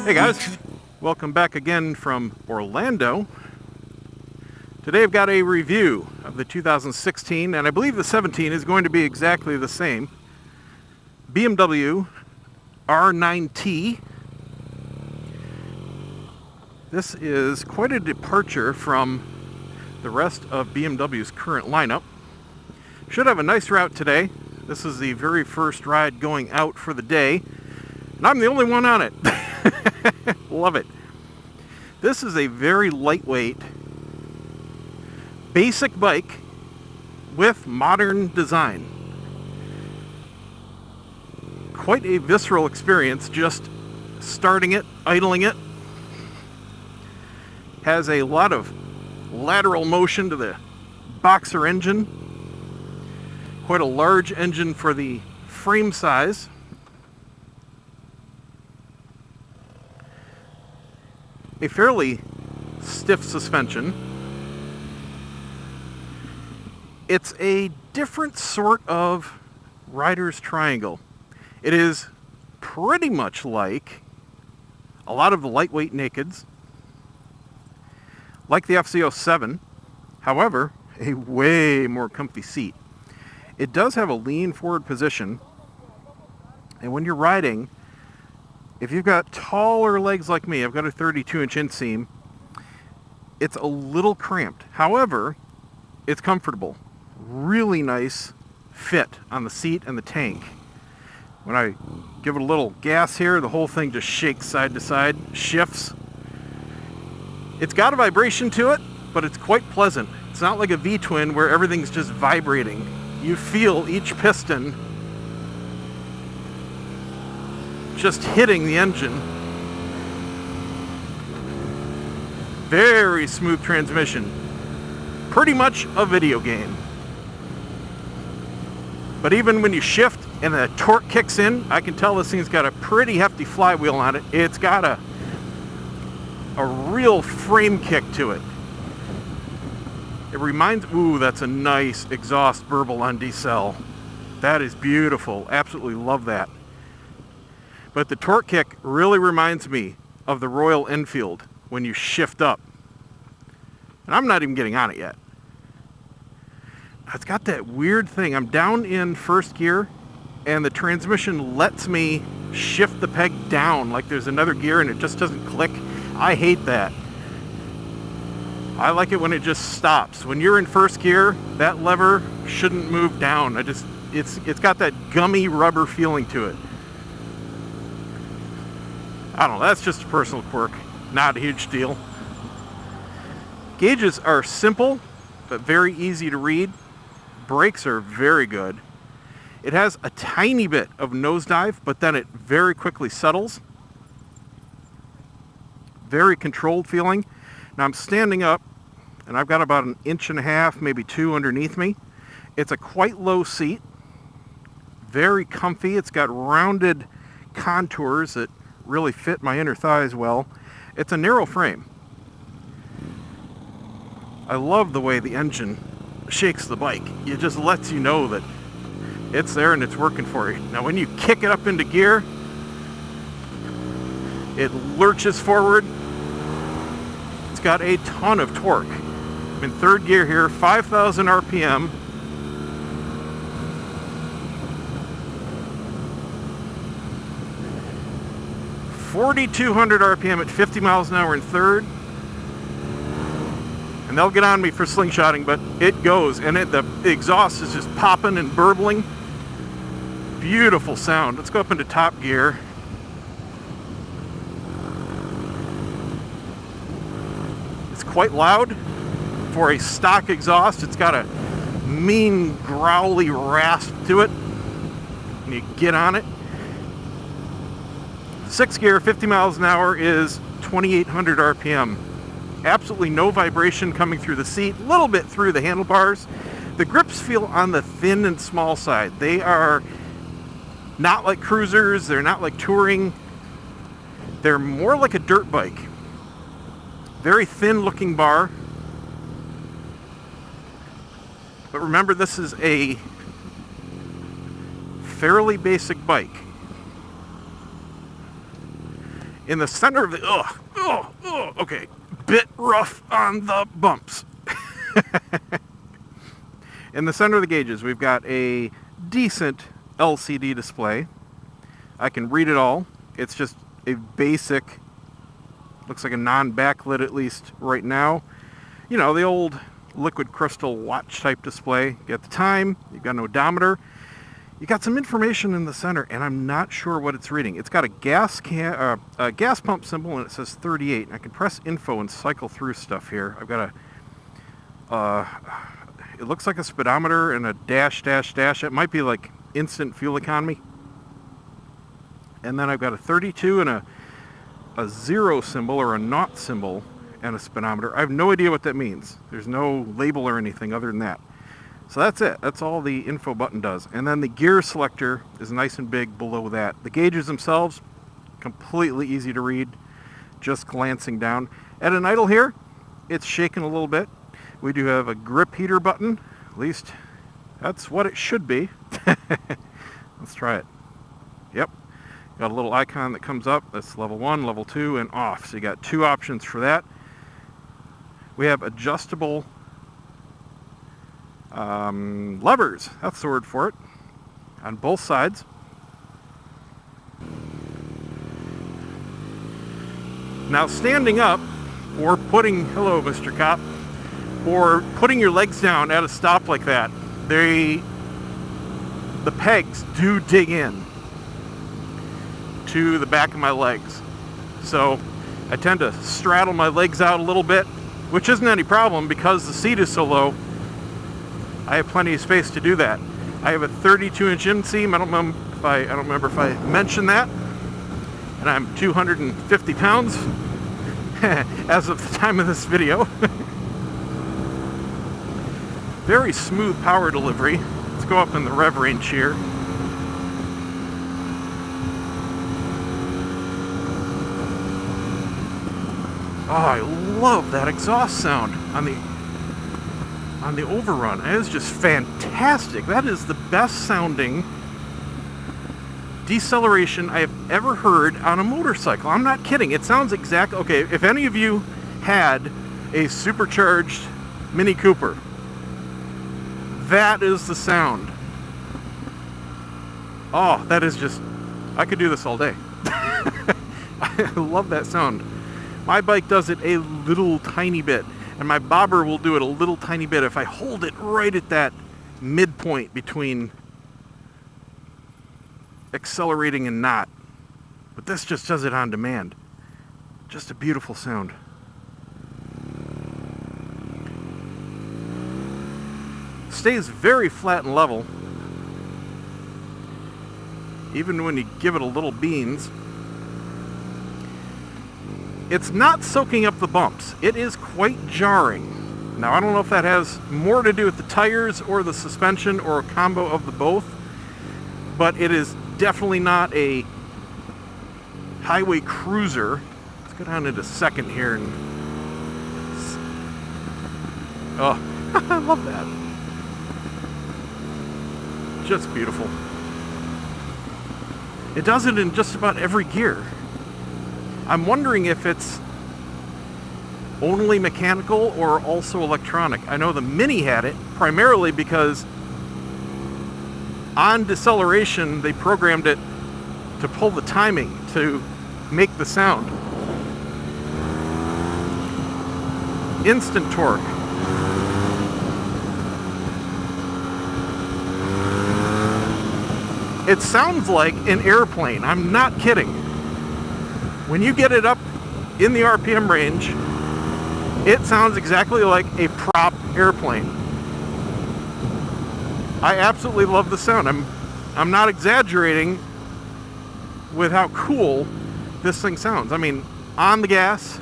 Hey guys, welcome back again from Orlando. Today I've got a review of the 2016, and I believe the 17 is going to be exactly the same, BMW R9T. This is quite a departure from the rest of BMW's current lineup. Should have a nice route today. This is the very first ride going out for the day, and I'm the only one on it. Love it. This is a very lightweight, basic bike with modern design. Quite a visceral experience just starting it, idling it. Has a lot of lateral motion to the boxer engine. Quite a large engine for the frame size. A fairly stiff suspension. It's a different sort of rider's triangle. It is pretty much like a lot of the lightweight nakeds, like the FZ07, however, a way more comfy seat. It does have a lean forward position, and when you're riding, if you've got taller legs like me, I've got a 32-inch inseam, it's a little cramped. However, it's comfortable. Really nice fit on the seat and the tank. When I give it a little gas here, the whole thing just shakes side to side, shifts. It's got a vibration to it, but it's quite pleasant. It's not like a V-twin where everything's just vibrating. You feel each piston just hitting the engine. Very smooth transmission. Pretty much a video game. But even when you shift and the torque kicks in, I can tell this thing's got a pretty hefty flywheel on it. It's got a real frame kick to it. It reminds, ooh, that's a nice exhaust burble on decel. That is beautiful. Absolutely love that. But the torque kick really reminds me of the Royal Enfield when you shift up. And I'm not even getting on it yet. It's got that weird thing. I'm down in first gear, and the transmission lets me shift the peg down like there's another gear and it just doesn't click. I hate that. I like it when it just stops. When you're in first gear, that lever shouldn't move down. It's got that gummy rubber feeling to it. I don't know, that's just a personal quirk. Not a huge deal. Gauges are simple, but very easy to read. Brakes are very good. It has a tiny bit of nosedive, but then it very quickly settles. Very controlled feeling. Now I'm standing up, and I've got about 1.5 inches, maybe 2 underneath me. It's a quite low seat. Very comfy. It's got rounded contours that really fit my inner thighs well. It's a narrow frame. I love the way the engine shakes the bike. It just lets you know that it's there and it's working for you. Now when you kick it up into gear, it lurches forward. It's got a ton of torque. I'm in third gear here, 5,000 RPM. .4,200 RPM at 50 miles an hour in third. And they'll get on me for slingshotting, but it goes. And the exhaust is just popping and burbling. Beautiful sound. Let's go up into top gear. It's quite loud for a stock exhaust. It's got a mean growly rasp to it when you get on it. Sixth gear, 50 miles an hour is 2,800 RPM. Absolutely no vibration coming through the seat, a little bit through the handlebars. The grips feel on the thin and small side. They are not like cruisers, they're not like touring. They're more like a dirt bike. Very thin looking bar. But remember, this is a fairly basic bike. In the center of the, okay, bit rough on the bumps. In the center of the gauges, we've got a decent LCD display. I can read it all. It's just a basic, looks like a non-backlit at least right now. You know, the old liquid crystal watch type display. You got the time, you've got an odometer. You got some information in the center, and I'm not sure what it's reading. It's got a gas pump symbol, and it says 38. And I can press info and cycle through stuff here. I've got it looks like a speedometer and a dash. It might be like instant fuel economy. And then I've got a 32 and a 0 symbol or a naught symbol and a speedometer. I have no idea what that means. There's no label or anything other than that. So that's it. That's all the info button does. And then the gear selector is nice and big below that. The gauges themselves, completely easy to read, just glancing down. At an idle here, it's shaking a little bit. We do have a grip heater button. At least that's what it should be. Let's try it. Yep. Got a little icon that comes up. That's level 1, level 2, and off. So you got 2 options for that. We have adjustable levers, that's the word for it, on both sides. Now standing up, or putting, hello Mr. Cop, or putting your legs down at a stop like that, the pegs do dig in to the back of my legs. So I tend to straddle my legs out a little bit, which isn't any problem because the seat is so low. I have plenty of space to do that. I have a 32-inch inseam. I don't remember if I mentioned that. And I'm 250 pounds as of the time of this video. Very smooth power delivery. Let's go up in the rev range here. Oh, I love that exhaust sound on the overrun. It is just fantastic. That is the best sounding deceleration I have ever heard on a motorcycle. I'm not kidding. It sounds exactly, okay, if any of you had a supercharged Mini Cooper, that is the sound. Oh, that is just, I could do this all day. I love that sound. My bike does it a little tiny bit, and my bobber will do it a little tiny bit if I hold it right at that midpoint between accelerating and not. But this just does it on demand. Just a beautiful sound. Stays very flat and level, even when you give it a little beans. It's not soaking up the bumps. It is quite jarring. Now, I don't know if that has more to do with the tires or the suspension or a combo of the both, but it is definitely not a highway cruiser. Let's go down into second here and... Oh, I love that. Just beautiful. It does it in just about every gear. I'm wondering if it's only mechanical or also electronic. I know the Mini had it primarily because on deceleration they programmed it to pull the timing to make the sound. Instant torque. It sounds like an airplane. I'm not kidding. When you get it up in the RPM range, it sounds exactly like a prop airplane. I absolutely love the sound. I'm not exaggerating with how cool this thing sounds. I mean, on the gas,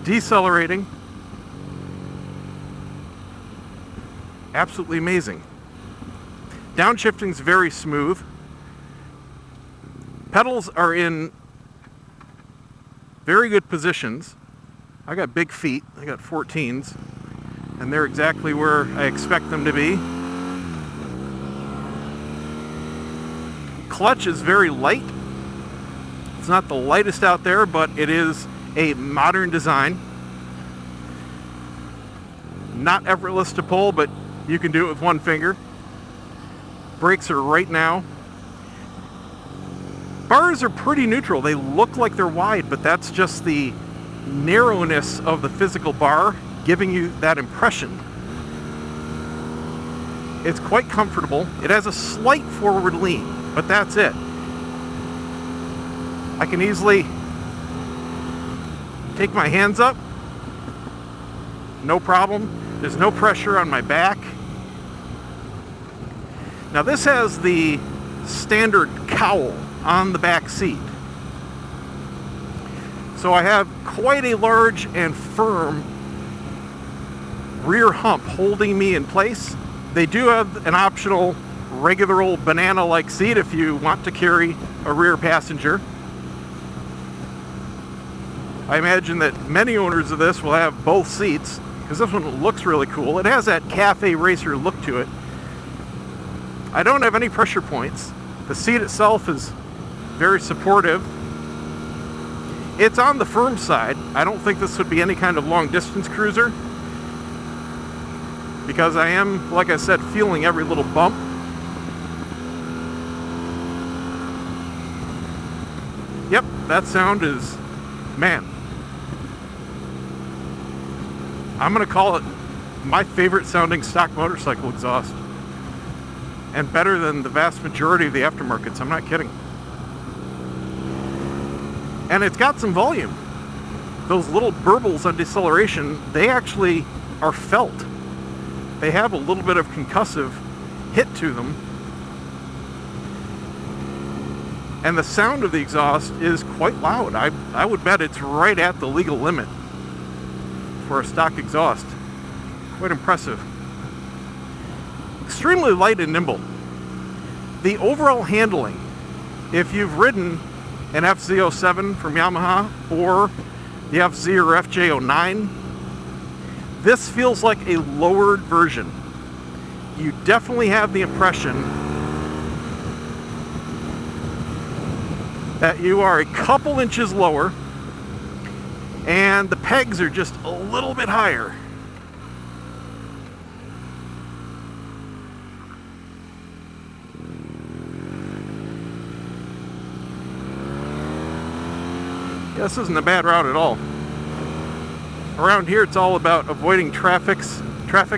decelerating, absolutely amazing. Downshifting's very smooth. Pedals are in very good positions. I got big feet. I got 14s, and they're exactly where I expect them to be. Clutch is very light. It's It's not the lightest out there, but it is a modern design. Not effortless to pull, but you can do it with one finger. Brakes are right now. Bars are pretty neutral. They look like they're wide, but that's just the narrowness of the physical bar giving you that impression. It's quite comfortable. It has a slight forward lean, but that's it. I can easily take my hands up. No problem. There's no pressure on my back. Now this has the standard cowl on the back seat. So I have quite a large and firm rear hump holding me in place. They do have an optional regular old banana-like seat if you want to carry a rear passenger. I imagine that many owners of this will have both seats because this one looks really cool. It has that cafe racer look to it. I don't have any pressure points. The seat itself is very supportive. It's on the firm side. I don't think this would be any kind of long distance cruiser because I am, like I said, feeling every little bump. Yep, that sound is, man, I'm going to call it my favorite sounding stock motorcycle exhaust. And better than the vast majority of the aftermarkets, I'm not kidding. And it's got some volume. Those little burbles on deceleration, they actually are felt. They have a little bit of concussive hit to them. And the sound of the exhaust is quite loud. I would bet it's right at the legal limit for a stock exhaust. Quite impressive. Extremely light and nimble. The overall handling, if you've ridden an FZ07 from Yamaha or the FZ or FJ09, this feels like a lowered version. You definitely have the impression that you are a couple inches lower and the pegs are just a little bit higher. Yeah, this isn't a bad route at all. Around here it's all about avoiding traffic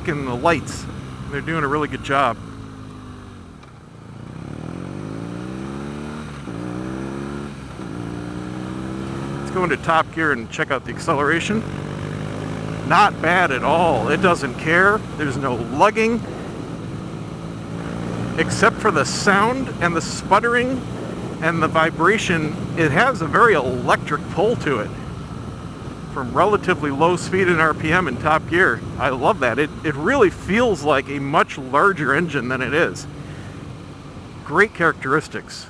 and the lights. They're doing a really good job. Let's go into top gear and check out the acceleration. Not bad at all. It doesn't care. There's no lugging. Except for the sound and the sputtering and the vibration, it has a very electric pull to it. From relatively low speed in RPM in top gear. I love that. It really feels like a much larger engine than it is. Great characteristics.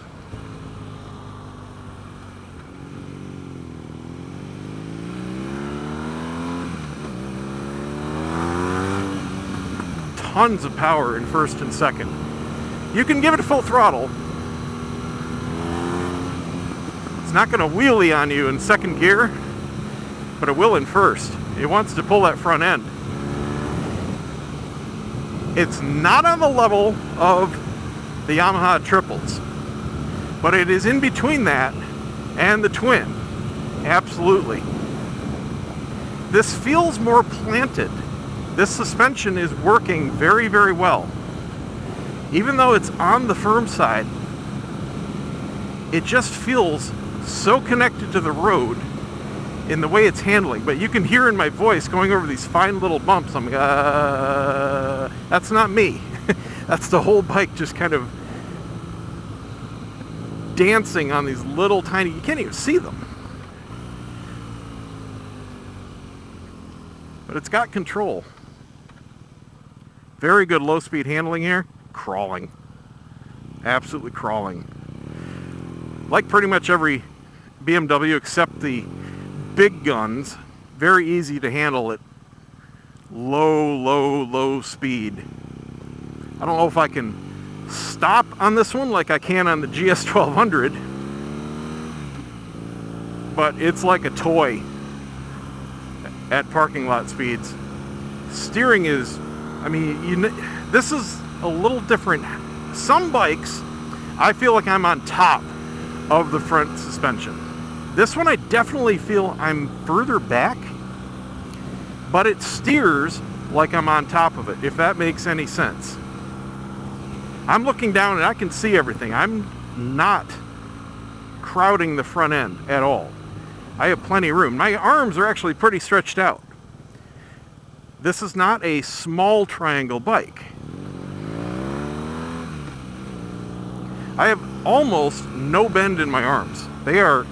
Tons of power in first and second. You can give it full throttle. It's not going to wheelie on you in second gear, but it will in first. It wants to pull that front end. It's not on the level of the Yamaha triples, but it is in between that and the twin. Absolutely. This feels more planted. This suspension is working very, very well. Even though it's on the firm side, it just feels so connected to the road in the way it's handling. But you can hear in my voice going over these fine little bumps, I'm like, that's not me. That's the whole bike just kind of dancing on these little tiny, you can't even see them. But it's got control. Very good low speed handling here. Crawling. Absolutely crawling. Like pretty much every BMW except the big guns. Very easy to handle at low speed. I don't know if I can stop on this one like I can on the GS1200. but it's like a toy at parking lot speeds. Steering is, I mean, this is a little different. Some bikes, I feel like I'm on top of the front suspension. This one I definitely feel I'm further back, but it steers like I'm on top of it, if that makes any sense. I'm looking down and I can see everything. I'm not crowding the front end at all. I have plenty of room. My arms are actually pretty stretched out. This is not a small triangle bike. I have almost no bend in my arms. They are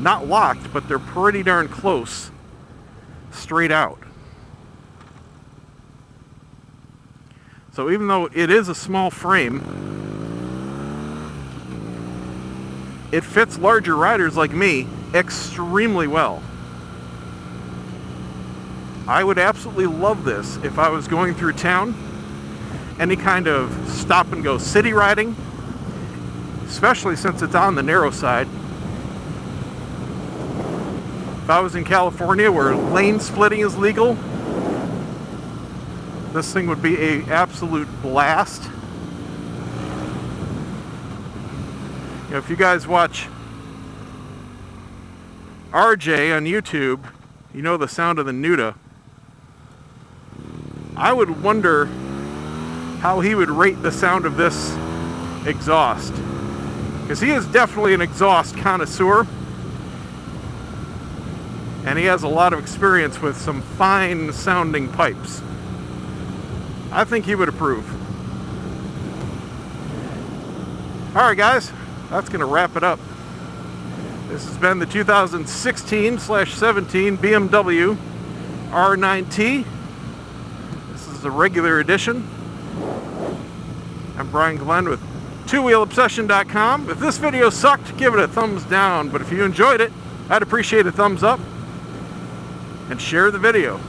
not locked, but they're pretty darn close, straight out. So even though it is a small frame, it fits larger riders like me extremely well. I would absolutely love this if I was going through town, any kind of stop and go city riding, especially since it's on the narrow side. If I was in California where lane splitting is legal, this thing would be an absolute blast. You know, if you guys watch RJ on YouTube, you know the sound of the Nuda. I would wonder how he would rate the sound of this exhaust, because he is definitely an exhaust connoisseur, and he has a lot of experience with some fine sounding pipes. I think he would approve. Alright guys, that's going to wrap it up. This has been the 2016/17 BMW R9T. This is the regular edition. I'm Brian Glenn with TwoWheelObsession.com. If this video sucked, give it a thumbs down. But if you enjoyed it, I'd appreciate a thumbs up. And share the video.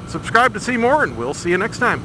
Subscribe to see more, and we'll see you next time.